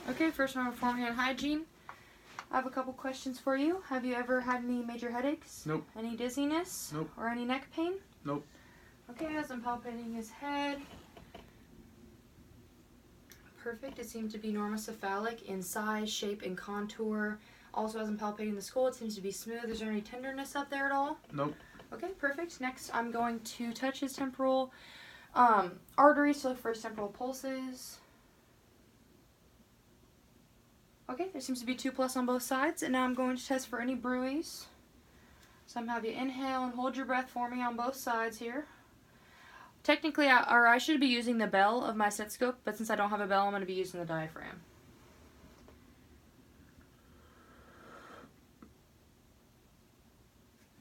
Okay, first one, forehand hygiene. I have a couple questions for you. Have you ever had any major headaches? Nope. Any dizziness? Nope. Or any neck pain? Nope. Okay, as I'm palpating his head. Perfect. It seems to be normocephalic in size, shape, and contour. Also, as I'm palpating the skull, it seems to be smooth. Is there any tenderness up there at all? Nope. Okay, perfect. Next, I'm going to touch his temporal arteries, so first temporal pulses. Okay, there seems to be 2+ on both sides, and now I'm going to test for any bruise. So I'm going to have you inhale and hold your breath for me on both sides here. Technically, I should be using the bell of my stethoscope, but since I don't have a bell, I'm going to be using the diaphragm.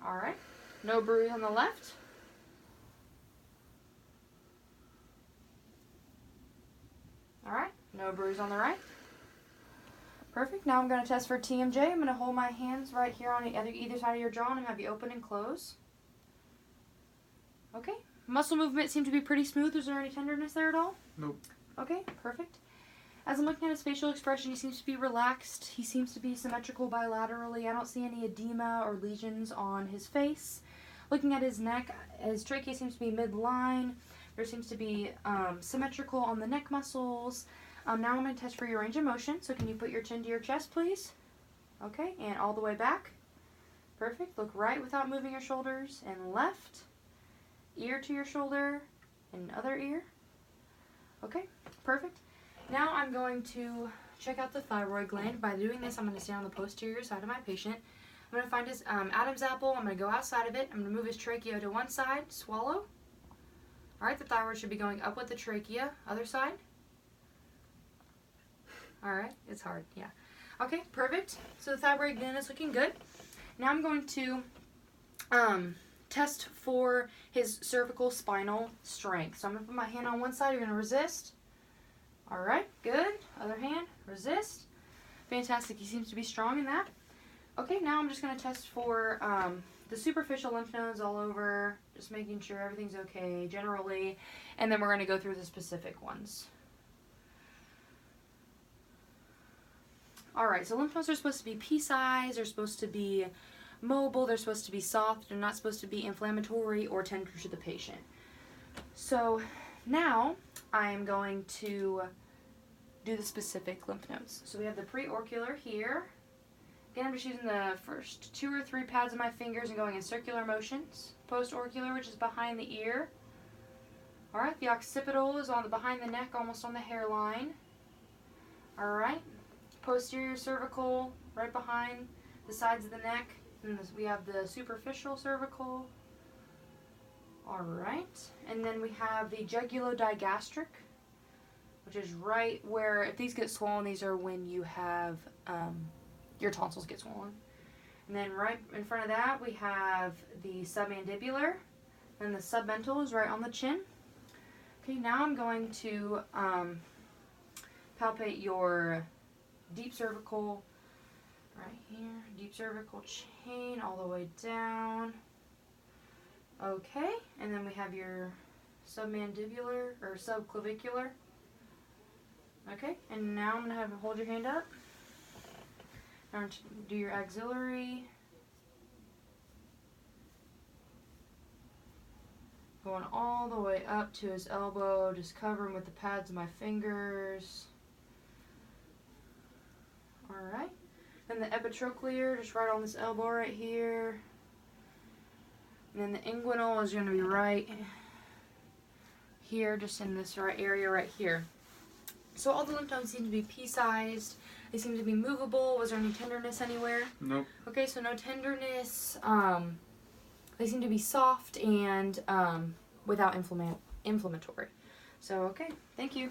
Alright, no bruise on the left. Alright, no bruise on the right. Perfect. Now I'm going to test for TMJ. I'm going to hold my hands right here on either side of your jaw and I'm going to have you open and close. Okay. Muscle movement seemed to be pretty smooth. Is there any tenderness there at all? Nope. Okay, perfect. As I'm looking at his facial expression, he seems to be relaxed. He seems to be symmetrical bilaterally. I don't see any edema or lesions on his face. Looking at his neck, his trachea seems to be midline. There seems to be symmetrical on the neck muscles. Now I'm going to test for your range of motion. So can you put your chin to your chest, please? Okay, and all the way back. Perfect. Look right without moving your shoulders, and left. Ear to your shoulder, and other ear. Okay, perfect. Now I'm going to check out the thyroid gland. By doing this, I'm going to stand on the posterior side of my patient. I'm going to find his Adam's apple. I'm going to go outside of it. I'm going to move his trachea to one side, swallow. Alright, the thyroid should be going up with the trachea. Other side. Alright, it's hard, yeah. Okay, perfect. So the thyroid gland is looking good. Now I'm going to test for his cervical spinal strength. So I'm going to put my hand on one side. You're going to resist. Alright, good. Other hand, resist. Fantastic. He seems to be strong in that. Okay, now I'm just going to test for the superficial lymph nodes all over, just making sure everything's okay generally, and then we're going to go through the specific ones. Alright, so lymph nodes are supposed to be pea-sized, they're supposed to be mobile, they're supposed to be soft, they're not supposed to be inflammatory or tender to the patient. So now I'm going to do the specific lymph nodes. So we have the preauricular here. Again, I'm just using the first 2 or 3 pads of my fingers and going in circular motions. Postauricular, which is behind the ear. Alright, the occipital is on behind the neck, almost on the hairline. Alright. Posterior cervical, right behind the sides of the neck. And we have the superficial cervical. Alright. And then we have the jugulodigastric, which is right where, if these get swollen, these are when you have, your tonsils get swollen. And then right in front of that, we have the submandibular. And the submental is right on the chin. Okay, now I'm going to palpate your deep cervical, right here, deep cervical chain all the way down. Okay, and then we have your submandibular or subclavicular. Okay, and now I'm going to have you hold your hand up. Now do your axillary. Going all the way up to his elbow, just cover him with the pads of my fingers. Alright. Then the epitrochlear, just right on this elbow right here. And then the inguinal is going to be right here, just in this right area right here. So all the lymph nodes seem to be pea-sized. They seem to be movable. Was there any tenderness anywhere? Nope. Okay, so no tenderness. They seem to be soft and without inflammatory. So, okay, thank you.